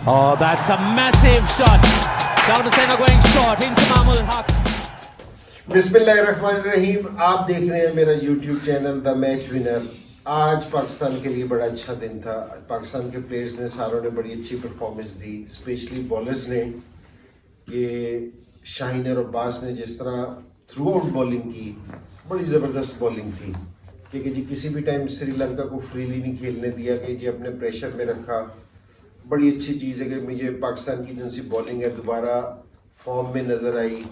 Oh, that's a massive shot. Down to center going short into Mahmood Haq. बिस्मिल्लाहिर्रहमानिर्रहीम। आप देख रहे हैं मेरा YouTube channel the match winner. आज पाकिस्तान के लिए बड़ा अच्छा दिन था। पाकिस्तान के प्लेयर्स ने सारों ने बड़ी अच्छी परफॉर्मेंस दी, स्पेशली बॉलर्स ने। ये शाहीन और अब्बास ने जिस तरह थ्रू आउट बॉलिंग की, बड़ी ज़बरदस्त बॉलिंग थी। क्योंकि जी किसी भी टाइम श्रीलंका को फ्रीली नहीं खेलने दिया कि जी अपने प्रेशर में रखा। बड़ी अच्छी चीज़ है कि मुझे पाकिस्तान की जिनसी बॉलिंग है दोबारा फॉर्म में नज़र आई,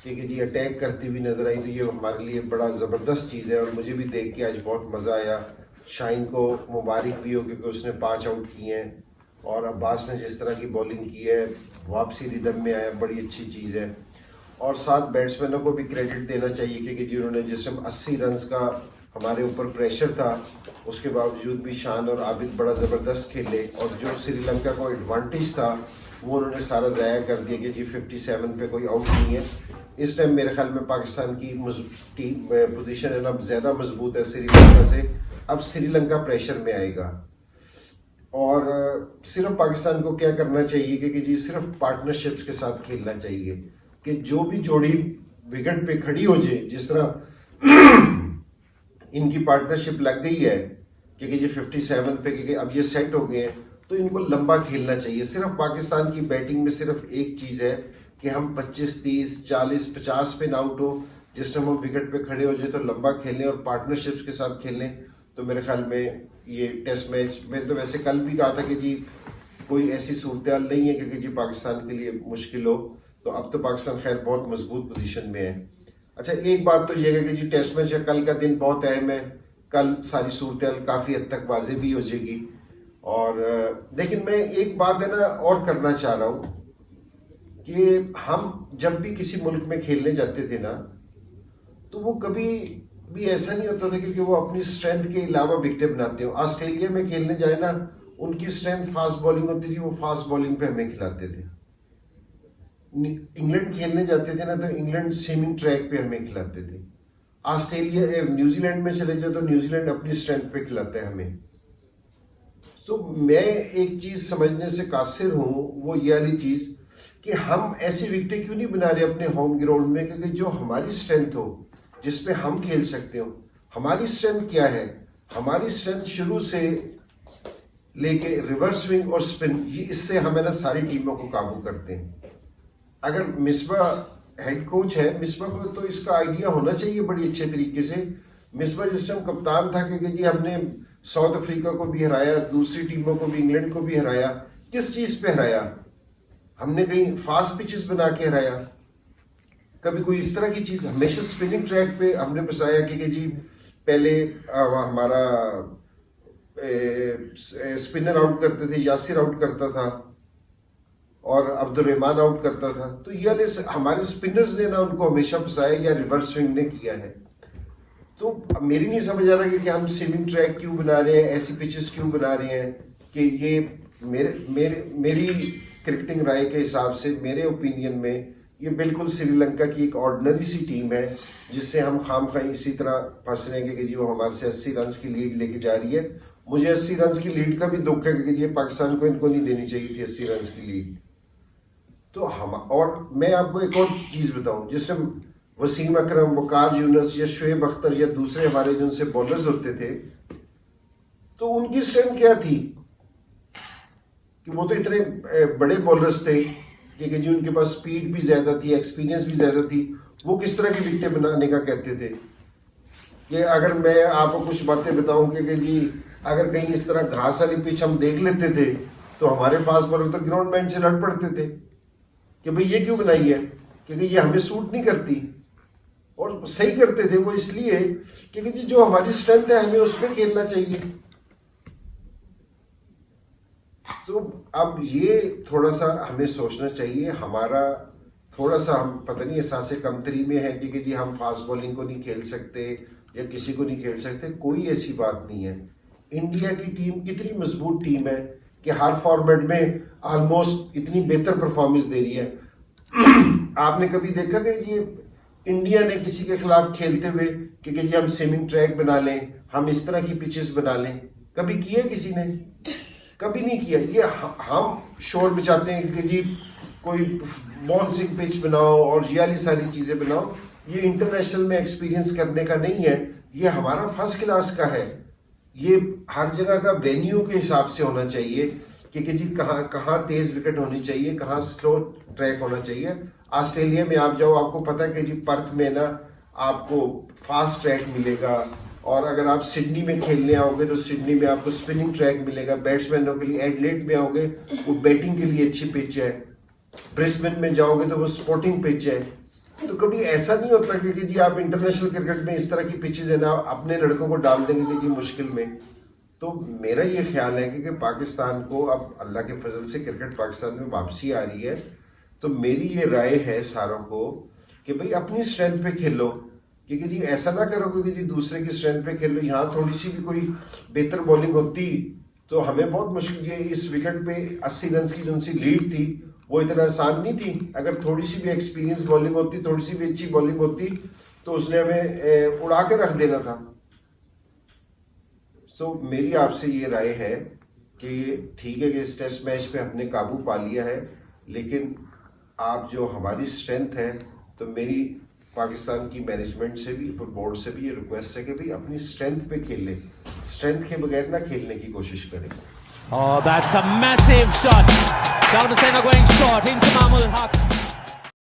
ठीक है जी, अटैक करती हुई नज़र आई। तो ये हमारे लिए बड़ा ज़बरदस्त चीज़ है और मुझे भी देख के आज बहुत मज़ा आया। शाहीन को मुबारक भी हो क्योंकि उसने 5 आउट किए हैं और अब्बास ने जिस तरह की बॉलिंग की है वापसी रिदम में आया, बड़ी अच्छी चीज़ है। और साथ बैट्समैनों को भी क्रेडिट देना चाहिए क्योंकि जिन्होंने जिस टाइम 80 रन का हमारे ऊपर प्रेशर था उसके बावजूद भी शान और आबिद बड़ा ज़बरदस्त खेले और जो श्रीलंका को एडवांटेज था वो उन्होंने सारा ज़ाया कर दिया कि जी 57 पे कोई आउट नहीं है। इस टाइम मेरे ख्याल में पाकिस्तान की टीम पोजीशन है ना अब ज़्यादा मजबूत है श्रीलंका से। अब श्रीलंका प्रेशर में आएगा और सिर्फ पाकिस्तान को क्या करना चाहिए कि जी सिर्फ पार्टनरशिप्स के साथ खेलना चाहिए कि जो भी जोड़ी विकेट पे खड़ी हो जाए, जिस तरह इनकी पार्टनरशिप लग गई है क्योंकि ये 57 पे क्योंकि अब ये सेट हो गए हैं तो इनको लंबा खेलना चाहिए। सिर्फ पाकिस्तान की बैटिंग में सिर्फ एक चीज़ है कि हम 25, 30, 40, 50 पे ना आउट हो, जिस टाइम हम विकेट पे खड़े हो जाए तो लंबा खेलें और पार्टनरशिप्स के साथ खेलें। तो मेरे ख्याल में ये टेस्ट मैच में तो वैसे कल भी कहा था कि जी कोई ऐसी सूरत हाल नहीं है क्योंकि जी पाकिस्तान के लिए मुश्किल हो। तो अब तो पाकिस्तान खैर बहुत मजबूत पोजीशन में है। अच्छा, एक बात तो ये है कि जी टेस्ट मैच कल का दिन बहुत अहम है। कल सारी सूरत हाल काफ़ी हद तक वाज़ेह भी हो जाएगी। और लेकिन मैं एक बात है ना और करना चाह रहा हूँ कि हम जब भी किसी मुल्क में खेलने जाते थे ना तो वो कभी भी ऐसा नहीं होता था कि वो अपनी स्ट्रेंथ के अलावा विकेटें बनाते हो। ऑस्ट्रेलिया में खेलने जाए ना उनकी स्ट्रेंथ फास्ट बॉलिंग होती थी, वो फास्ट बॉलिंग पे हमें खिलाते थे। इंग्लैंड खेलने जाते थे ना तो इंग्लैंड स्विमिंग ट्रैक पे हमें खिलाते थे। ऑस्ट्रेलिया न्यूजीलैंड में चले जाओ तो न्यूजीलैंड अपनी स्ट्रेंथ पे खिलाता है हमें। सो मैं एक चीज़ समझने से कासिर हूँ, वो ये वाली चीज़ कि हम ऐसी विकेटें क्यों नहीं बना रहे अपने होम ग्राउंड में क्योंकि जो हमारी स्ट्रेंथ हो जिस पे हम खेल सकते हो। हमारी स्ट्रेंथ क्या है? हमारी स्ट्रेंथ शुरू से लेके रिवर्स स्विंग और स्पिन, ये इससे हमें ना सारी टीमों को काबू करते हैं। अगर मिसबा हेड कोच है, मिसबा को तो इसका आइडिया होना चाहिए बड़ी अच्छे तरीके से। मिसबा जिस टाइम कप्तान था कि जी हमने साउथ अफ्रीका को भी हराया, दूसरी टीमों को भी, इंग्लैंड को भी हराया। किस चीज़ पे हराया? हमने कहीं फास्ट पिचेस बना के हराया? कभी कोई इस तरह की चीज़? हमेशा स्पिनिंग ट्रैक पे हमने बसाया कि जी पहले हमारा स्पिनर आउट करते थे, यासिर आउट करता था और अब्दुल रहमान आउट करता था। तो ये हमारे स्पिनर्स ने ना उनको हमेशा फंसाया या रिवर्स स्विंग ने किया है। तो मेरी नहीं समझ आ रहा कि हम स्विमिंग ट्रैक क्यों बना रहे हैं, ऐसी पिचेस क्यों बना रहे हैं कि ये मेरी क्रिकेटिंग राय के हिसाब से, मेरे ओपिनियन में ये बिल्कुल श्रीलंका की एक ऑर्डिनरी सी टीम है जिससे हम खामखाई इसी तरह फंस रहे हैं कि जी वो हमारे से 80 रन की लीड लेके जा रही है। मुझे 80 रन की लीड का भी दुख है कि ये पाकिस्तान को इनको नहीं देनी चाहिए थी 80 रन की लीड। तो हम, और मैं आपको एक और चीज़ बताऊं, जिससे वसीम अकरम, वकार यूनुस या शुएब अख्तर या दूसरे हमारे जो उनसे बॉलर्स होते थे तो उनकी स्ट्रेंथ क्या थी कि वो तो इतने बड़े बॉलर्स थे कि जी उनके पास स्पीड भी ज़्यादा थी, एक्सपीरियंस भी ज़्यादा थी। वो किस तरह की विकेटें बनाने का कहते थे कि अगर मैं आपको कुछ बातें बताऊं कि जी अगर कहीं इस तरह घास वाली पिच हम देख लेते थे तो हमारे फास्ट बॉलर तो ग्राउंड मैन से लड़ पड़ते थे कि भाई ये क्यों बनाई है, क्योंकि ये हमें सूट नहीं करती। और सही करते थे वो इसलिए क्योंकि जी जो हमारी स्ट्रेंथ है हमें उसमें खेलना चाहिए। तो अब ये थोड़ा सा हमें सोचना चाहिए। हमारा थोड़ा सा हम पता नहीं एहसास कमतरी में है कि जी हम फास्ट बॉलिंग को नहीं खेल सकते या किसी को नहीं खेल सकते। कोई ऐसी बात नहीं है। इंडिया की टीम कितनी मजबूत टीम है कि हर फॉर्मेट में ऑलमोस्ट इतनी बेहतर परफॉर्मेंस दे रही है। आपने कभी देखा कि ये इंडिया ने किसी के खिलाफ खेलते हुए कि जी हम स्विमिंग ट्रैक बना लें, हम इस तरह की पिचेस बना लें? कभी किए किसी ने? कभी नहीं किया ये। हम शोर मचाते हैं कि जी कोई बाउंसिंग पिच बनाओ और ये वाली सारी चीजें बनाओ, ये इंटरनेशनल में एक्सपीरियंस करने का नहीं है, ये हमारा फर्स्ट क्लास का है। ये हर जगह का वेन्यू के हिसाब से होना चाहिए कि जी कहाँ तेज विकेट होनी चाहिए, कहाँ स्लो ट्रैक होना चाहिए। ऑस्ट्रेलिया में आप जाओ, आपको पता है कि जी पर्थ में ना आपको फास्ट ट्रैक मिलेगा, और अगर आप सिडनी में खेलने आओगे तो सिडनी में आपको स्पिनिंग ट्रैक मिलेगा। बैट्समैनों के लिए एडलेड में आओगे वो बैटिंग के लिए अच्छी पिच है, ब्रिस्बेन में जाओगे तो वो स्पोर्टिंग पिच है। तो कभी ऐसा नहीं होता कि जी आप इंटरनेशनल क्रिकेट में इस तरह की पिचेज है ना अपने लड़कों को डाल देंगे कि जी मुश्किल में। तो मेरा ये ख्याल है कि पाकिस्तान को अब अल्लाह के फजल से क्रिकेट पाकिस्तान में वापसी आ रही है, तो मेरी ये राय है सारों को कि भाई अपनी स्ट्रेंथ पे खेलो, क्योंकि जी ऐसा ना करो कि जी दूसरे की स्ट्रेंथ पे खेलो। यहाँ थोड़ी सी भी कोई बेहतर बॉलिंग होती तो हमें बहुत मुश्किल, ये इस विकेट पे 80 रन की जो सी लीड थी वो इतना आसान नहीं थी। अगर थोड़ी सी भी एक्सपीरियंस बॉलिंग होती, थोड़ी सी भी अच्छी बॉलिंग होती तो उसने हमें उड़ा के रख देना था। सो मेरी आपसे ये राय है कि ठीक है कि इस टेस्ट मैच पे हमने काबू पा लिया है, लेकिन आप जो हमारी स्ट्रेंथ है, तो मेरी पाकिस्तान की मैनेजमेंट से भी बोर्ड से भी ये रिक्वेस्ट है कि भाई अपनी स्ट्रेंथ पे खेलें, स्ट्रेंथ के बगैर ना खेलने की कोशिश करें। Oh, that's a massive shot. Down to center going short into Mahmud Haq.